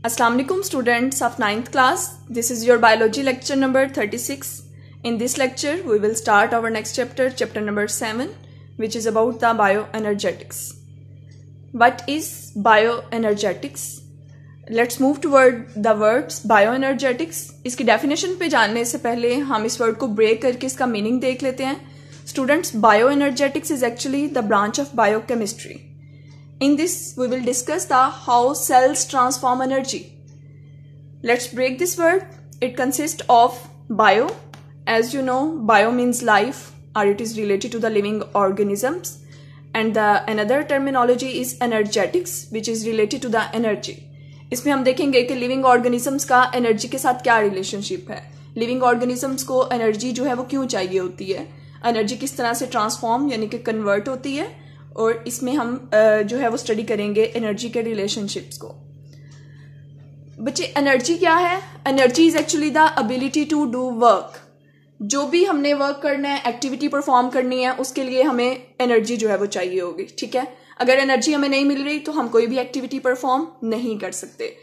Assalamu alaikum students of 9th class. This is your biology lecture number 36. In this lecture we will start our next chapter, chapter number 7, which is about the bioenergetics. What is bioenergetics? Let's move toward the words bioenergetics. इसकी definition पे जानने से पहले हम इस word को break करके इसका meaning देख लेते हैं. Students, bioenergetics is actually the branch of biochemistry. In this, we will discuss the how cells transform energy. Let's break this word. It consists of bio. As you know, bio means life, or it is related to the living organisms. And the another terminology is energetics, which is related to the energy. इसमें हम देखेंगे कि living organisms का energy के साथ क्या relationship है. Living organisms को energy जो है वो क्यों चाहिए होती है. Energy किस तरह से transform यानी कि convert होती है. और इसमें हम जो है वो स्टडी करेंगे एनर्जी के रिलेशनशिप्स को. बच्चे, एनर्जी क्या है? Energy is actually the ability to do work. जो भी हमने वर्क करना है, एक्टिविटी परफॉर्म करनी है, उसके लिए हमें एनर्जी जो है वो चाहिए होगी. ठीक है, अगर एनर्जी हमें नहीं मिल रही तो हम कोई भी एक्टिविटी परफॉर्म नहीं कर सकते.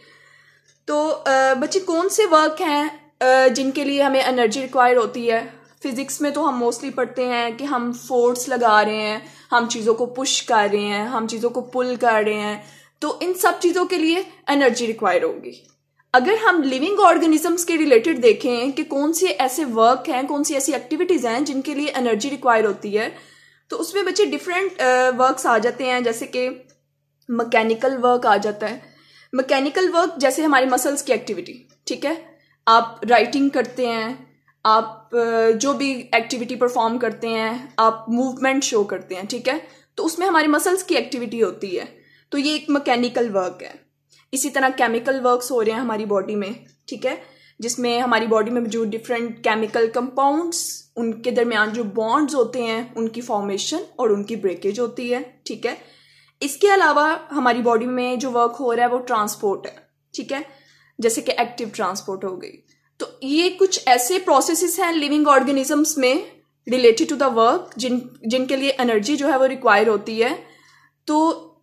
तो बच्चे, कौन से वर्क हैं जिनके लिए हमें एनर्जी रिक्वायर होती है? फिजिक्स में तो हम मोस्टली पढ़ते हैं कि हम फोर्स लगा रहे हैं, हम चीज़ों को पुश कर रहे हैं, हम चीज़ों को पुल कर रहे हैं. तो इन सब चीज़ों के लिए एनर्जी रिक्वायर होगी. अगर हम लिविंग ऑर्गेनिजम्स के रिलेटेड देखें कि कौन से ऐसे वर्क हैं, कौन सी ऐसी एक्टिविटीज़ हैं जिनके लिए एनर्जी रिक्वायर होती है, तो उसमें बच्चे डिफरेंट वर्क्स आ जाते हैं. जैसे कि मैकेनिकल वर्क आ जाता है. मैकेनिकल वर्क जैसे हमारी मसल्स की एक्टिविटी. ठीक है, आप राइटिंग करते हैं, आप जो भी एक्टिविटी परफॉर्म करते हैं, आप मूवमेंट शो करते हैं. ठीक है, तो उसमें हमारी मसल्स की एक्टिविटी होती है. तो ये एक मैकेनिकल वर्क है. इसी तरह केमिकल वर्क्स हो रहे हैं हमारी बॉडी में. ठीक है, जिसमें हमारी बॉडी में जो डिफरेंट केमिकल कंपाउंड्स, उनके दरमियान जो बॉन्ड्स होते हैं, उनकी फॉर्मेशन और उनकी ब्रेकेज होती है. ठीक है, इसके अलावा हमारी बॉडी में जो वर्क हो रहा है वो ट्रांसपोर्ट है. ठीक है, जैसे कि एक्टिव ट्रांसपोर्ट हो गई. तो ये कुछ ऐसे प्रोसेसेस हैं लिविंग ऑर्गेनिजम्स में रिलेटेड टू द वर्क जिनके लिए एनर्जी जो है वो रिक्वायर होती है. तो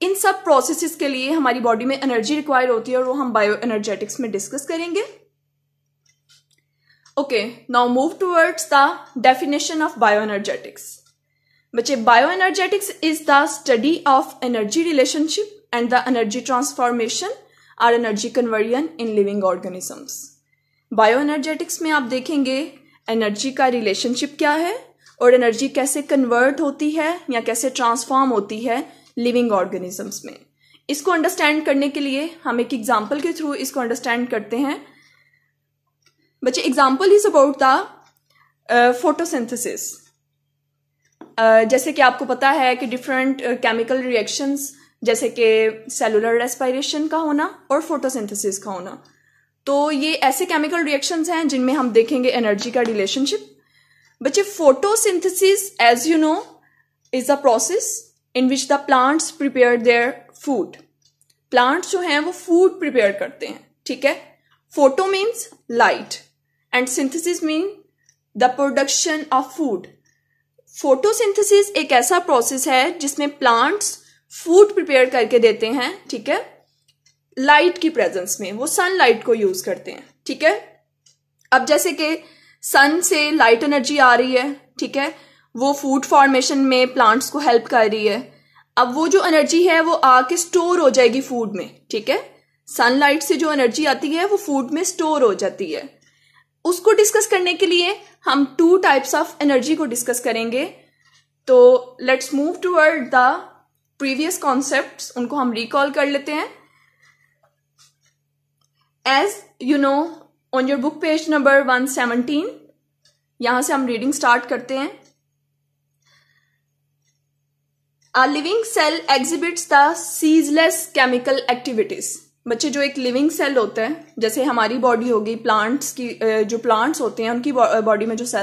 इन सब प्रोसेसेस के लिए हमारी बॉडी में एनर्जी रिक्वायर होती है और वो हम बायो एनर्जेटिक्स में डिस्कस करेंगे. Okay, now move towards the definition of bioenergetics. बच्चे, bioenergetics is the study of energy relationship and the energy transformation और energy conversion in living organisms. Bioenergetics में आप देखेंगे energy का relationship क्या है और एनर्जी कैसे कन्वर्ट होती है या कैसे ट्रांसफॉर्म होती है लिविंग ऑर्गेनिजम्स में. इसको अंडरस्टैंड करने के लिए हम एक एग्जांपल के थ्रू इसको अंडरस्टैंड करते हैं. बच्चे, example is about the photosynthesis. जैसे कि आपको पता है कि डिफरेंट केमिकल रिएक्शंस जैसे कि सेलुलर रेस्पिरेशन का होना और फोटोसिंथेसिस का होना, तो ये ऐसे केमिकल रिएक्शंस हैं जिनमें हम देखेंगे एनर्जी का रिलेशनशिप. बच्चे, photosynthesis as you know is a process in which the plants prepare their food. Plants जो हैं वो फूड प्रिपेयर करते हैं. ठीक है, photo means light and synthesis mean the production of food. Photosynthesis एक ऐसा प्रोसेस है जिसमें प्लांट्स फूड प्रिपेयर करके देते हैं. ठीक है, लाइट की प्रेजेंस में वो सनलाइट को यूज करते हैं. ठीक है, अब जैसे कि सन से लाइट एनर्जी आ रही है. ठीक है, वो फूड फॉर्मेशन में प्लांट्स को हेल्प कर रही है. अब वो जो एनर्जी है वो आके स्टोर हो जाएगी फूड में. ठीक है, सनलाइट से जो एनर्जी आती है वो फूड में स्टोर हो जाती है. उसको डिस्कस करने के लिए हम 2 टाइप्स ऑफ एनर्जी को डिस्कस करेंगे. तो let's move toward the previous concepts. उनको हम रिकॉल कर लेते हैं. As you know, on your book page number 117, यहां से हम रीडिंग स्टार्ट करते हैं. A living cell exhibits the ceaseless chemical activities. बच्चे, जो एक लिविंग सेल होता है, जैसे हमारी बॉडी होगी, प्लांट्स की जो प्लांट्स होते हैं उनकी बॉडी में जो सेल